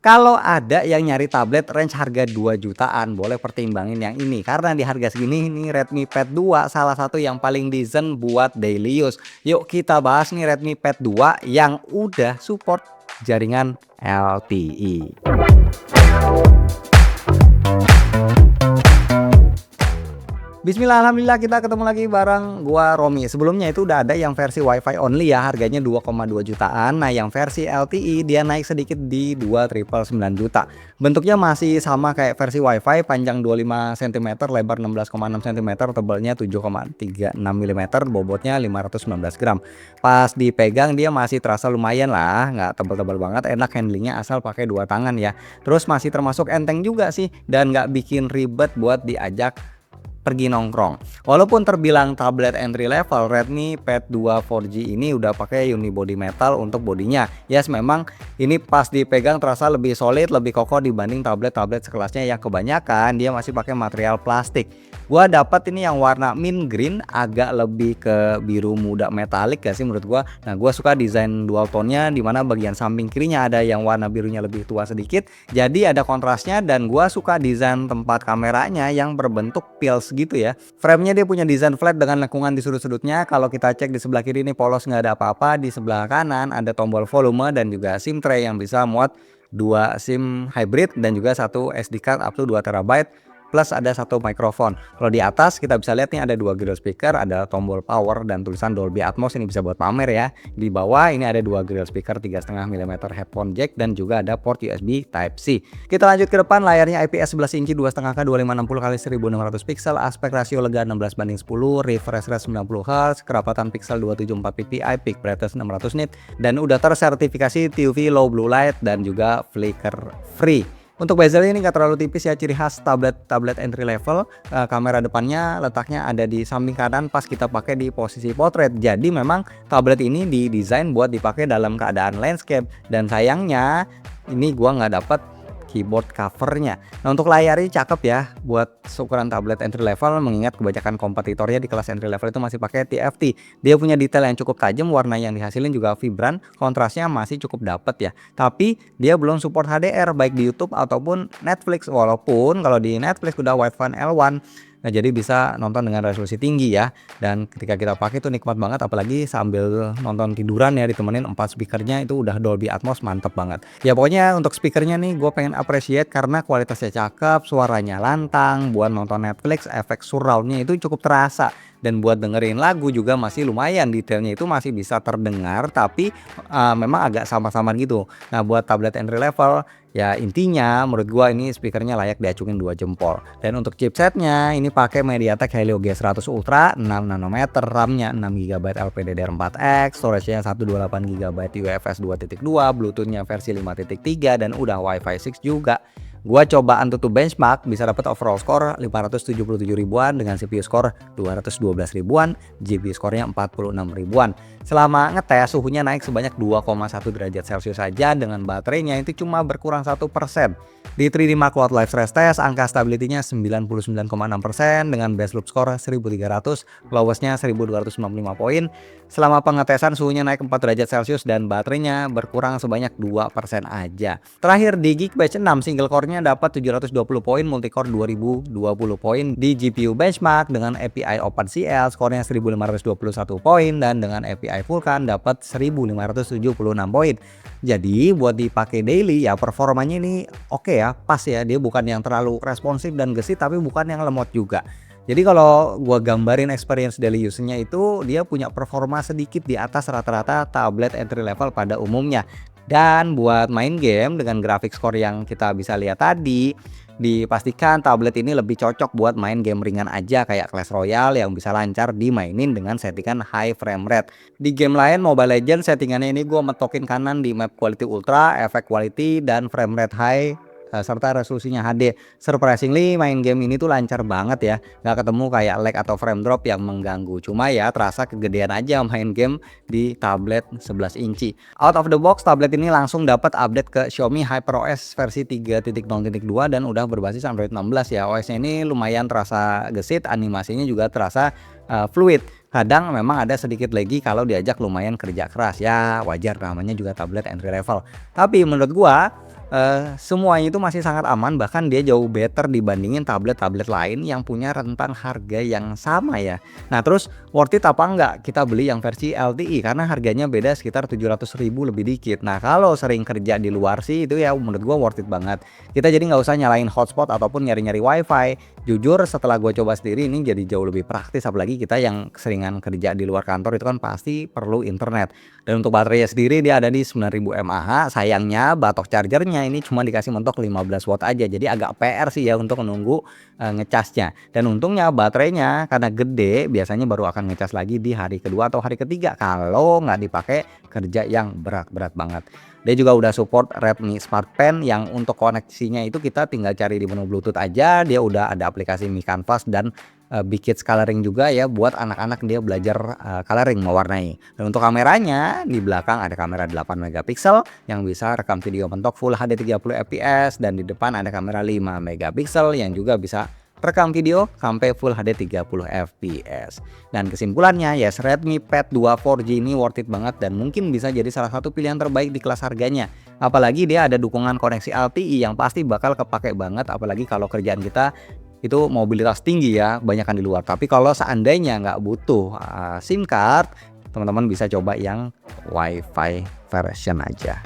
Kalau ada yang nyari tablet range harga 2 jutaan, boleh pertimbangin yang ini. Karena di harga segini ini Redmi Pad 2 salah satu yang paling desain buat daily use. Yuk kita bahas nih Redmi Pad 2 yang udah support jaringan LTE. Bismillah, alhamdulillah kita ketemu lagi bareng gua Romi. Sebelumnya itu udah ada yang versi WiFi only ya, harganya 2,2 jutaan. Nah, yang versi LTE dia naik sedikit di 2.999 juta. Bentuknya masih sama kayak versi WiFi, panjang 25 cm, lebar 16,6 cm, tebalnya 7,36 mm, bobotnya 519 gram. Pas dipegang dia masih terasa lumayan lah, nggak tebal-tebal banget, enak handlingnya asal pakai dua tangan ya. Terus masih termasuk enteng juga sih dan nggak bikin ribet buat diajak pergi nongkrong. Walaupun terbilang tablet entry level, Redmi Pad 2 4G ini udah pakai unibody metal untuk bodinya. Yes, memang ini pas dipegang terasa lebih solid, lebih kokoh dibanding tablet-tablet sekelasnya yang kebanyakan dia masih pakai material plastik. Gua dapat ini yang warna mint green, agak lebih ke biru muda metalik gak sih menurut gua. Nah, gua suka desain dual tone-nya di mana bagian samping kirinya ada yang warna birunya lebih tua sedikit. Jadi ada kontrasnya dan gua suka desain tempat kameranya yang berbentuk pils gitu ya. Framenya dia punya desain flat dengan lengkungan di sudut-sudutnya. Kalau kita cek di sebelah kiri ini polos nggak ada apa-apa. Di sebelah kanan ada tombol volume dan juga SIM tray yang bisa muat 2 SIM hybrid dan juga satu SD card up to 2 TB plus ada satu mikrofon. Kalau di atas kita bisa lihat nih ada 2 grill speaker, ada tombol power dan tulisan Dolby Atmos, ini bisa buat pamer ya. Di bawah ini ada 2 grill speaker 3,5 mm headphone jack dan juga ada port USB Type C. Kita lanjut ke depan, layarnya IPS 11 inci 2,5K 2560 x 1600 pixel, aspek rasio lega 16:10, refresh rate 90 Hz, kerapatan pixel 274 ppi, peak brightness 600 nit dan udah tersertifikasi TUV low blue light dan juga flicker free. Untuk bezelnya ini nggak terlalu tipis ya, ciri khas tablet entry level. Kamera depannya letaknya ada di samping kanan pas kita pakai di posisi portrait. Jadi memang tablet ini didesain buat dipakai dalam keadaan landscape dan sayangnya ini gua nggak dapat keyboard covernya. Nah, untuk layarnya cakep ya buat ukuran tablet entry level, mengingat kebanyakan kompetitornya di kelas entry level itu masih pakai TFT. Dia punya detail yang cukup tajam, warna yang dihasilin juga vibran, kontrasnya masih cukup dapet ya. Tapi dia belum support HDR baik di YouTube ataupun Netflix, walaupun kalau di Netflix udah wideband L1. Nah, jadi bisa nonton dengan resolusi tinggi ya. Dan ketika kita pakai itu nikmat banget, apalagi sambil nonton tiduran ya, ditemenin 4 speakernya itu udah Dolby Atmos, mantep banget. Ya pokoknya untuk speakernya nih gue pengen appreciate karena kualitasnya cakep, suaranya lantang, buat nonton Netflix efek surroundnya itu cukup terasa. Dan buat dengerin lagu juga masih lumayan, detailnya itu masih bisa terdengar tapi memang agak samar-samar gitu. Nah, buat tablet entry level ya intinya menurut gua ini speakernya layak diacungin 2 jempol. Dan untuk chipsetnya ini pakai MediaTek Helio G100 Ultra 6 nanometer, RAM-nya 6GB LPDDR4X, storage-nya 128GB UFS 2.2, Bluetooth-nya versi 5.3 dan udah Wi-Fi 6 juga. Gua coba AnTuTu benchmark bisa dapat overall score 577 ribuan dengan CPU score 212 ribuan, GPU skornya 46 ribuan. Selama ngetes suhunya naik sebanyak 2,1 derajat Celcius saja, dengan baterainya itu cuma berkurang 1%. Di 3D Mark Watt Live Stress Test angka stability-nya 99,6% dengan base loop score 1300, lowest-nya 1295 poin. Selama pengetesan suhunya naik 4 derajat Celcius dan baterainya berkurang sebanyak 2% aja. Terakhir di Geekbench 6 single core-nya dapat 720 poin, multicore 2020 poin. Di GPU benchmark dengan API OpenCL skornya 1521 poin dan dengan API Vulkan dapat 1576 poin. Jadi buat dipakai daily ya performanya ini oke ya, pas ya, dia bukan yang terlalu responsif dan gesit tapi bukan yang lemot juga. Jadi kalau gua gambarin experience daily use-nya itu dia punya performa sedikit di atas rata-rata tablet entry level pada umumnya. Dan buat main game dengan grafik score yang kita bisa lihat tadi, dipastikan tablet ini lebih cocok buat main game ringan aja kayak Clash Royale yang bisa lancar dimainin dengan settingan high frame rate. Di game lain Mobile Legends settingannya ini gue metokin kanan di map quality ultra, efek quality dan frame rate high serta resolusinya HD. Surprisingly main game ini tuh lancar banget ya, nggak ketemu kayak lag atau frame drop yang mengganggu. Cuma ya terasa kegedean aja main game di tablet 11 inci. Out of the box tablet ini langsung dapat update ke Xiaomi HyperOS versi 3.0.2 dan udah berbasis Android 16 ya. OS-nya ini lumayan terasa gesit, animasinya juga terasa fluid. Kadang memang ada sedikit lagi kalau diajak lumayan kerja keras ya, wajar namanya juga tablet entry level. Tapi menurut gua semuanya itu masih sangat aman, bahkan dia jauh better dibandingin tablet-tablet lain yang punya rentang harga yang sama ya. Nah terus worth it apa enggak kita beli yang versi LTE karena harganya beda sekitar 700.000 lebih dikit. Nah kalau sering kerja di luar sih itu ya menurut gua worth it banget. Kita jadi nggak usah nyalain hotspot ataupun nyari-nyari wifi. Jujur setelah gue coba sendiri ini jadi jauh lebih praktis, apalagi kita yang keseringan kerja di luar kantor itu kan pasti perlu internet. Dan untuk baterainya sendiri dia ada di 9000 mAh, sayangnya batok chargernya ini cuma dikasih mentok 15 watt aja, jadi agak PR sih ya untuk menunggu, ngecasnya. Dan untungnya baterainya karena gede biasanya baru akan ngecas lagi di hari kedua atau hari ketiga kalau nggak dipakai kerja yang berat-berat banget. Dia juga udah support Redmi Smart Pen yang untuk koneksinya itu kita tinggal cari di menu Bluetooth aja, dia udah ada aplikasi Mi Canvas dan, Big Kids Coloring juga ya buat anak-anak dia belajar, coloring mewarnai. Dan untuk kameranya di belakang ada kamera 8 megapiksel yang bisa rekam video mentok Full HD 30 fps dan di depan ada kamera 5 megapiksel yang juga bisa rekam video sampai Full HD 30 fps. Dan kesimpulannya yes, Redmi Pad 2 4G ini worth it banget dan mungkin bisa jadi salah satu pilihan terbaik di kelas harganya. Apalagi dia ada dukungan koneksi LTE yang pasti bakal kepake banget, apalagi kalau kerjaan kita itu mobilitas tinggi ya, banyakan di luar. Tapi kalau seandainya nggak butuh SIM card, teman-teman bisa coba yang WiFi version aja.